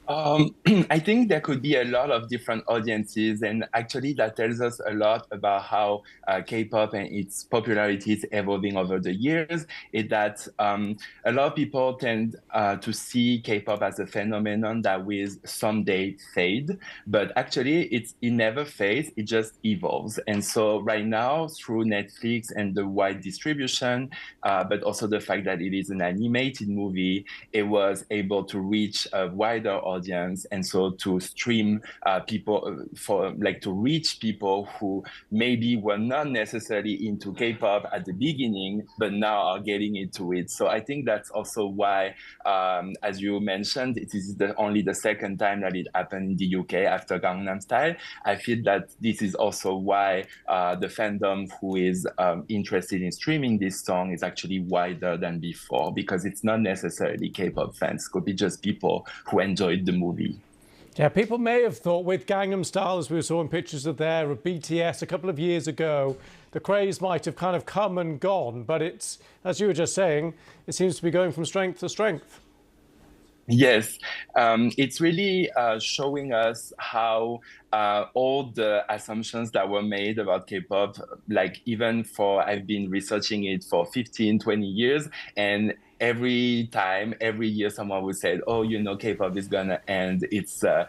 I think there could be a lot of different audiences, and actually that tells us a lot about how K-pop and its popularity is evolving over the years, is that a lot of people tend to see K-pop as a phenomenon that will someday fade, but actually it never fades, it just evolves. And so right now, through Netflix and the wide distribution, but also the fact that it is an animated movie, it was able to reach a wider audience, and so to stream people to reach people who maybe were not necessarily into K-pop at the beginning, but now are getting into it. So I think that's also why, as you mentioned, it is only the second time that it happened in the UK after Gangnam Style. I feel that this is also why the fandom who is interested in streaming this song is actually wider than before, because it's not necessarily K-pop fans, it could be just people who enjoyed the movie. Yeah, people may have thought with Gangnam Style, as we saw in pictures of there, of BTS a couple of years ago, the craze might have kind of come and gone, but it's, as you were just saying, it seems to be going from strength to strength. Yes, it's really showing us how all the assumptions that were made about K-pop, like even I've been researching it for 15, 20 years, and every year someone would say, oh, K-pop is gonna end. It's gonna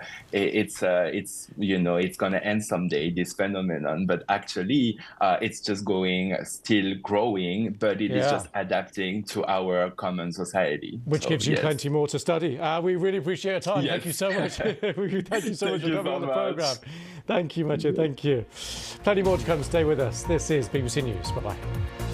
end someday, this phenomenon. But actually, it's just still growing, but it is just adapting to our common society. Which gives you plenty more to study. We really appreciate your time. Yes. Thank you so much. Thank you so much for coming on the programme. Thank you, Maciej. Thank you. Plenty more to come. Stay with us. This is BBC News. Bye-bye.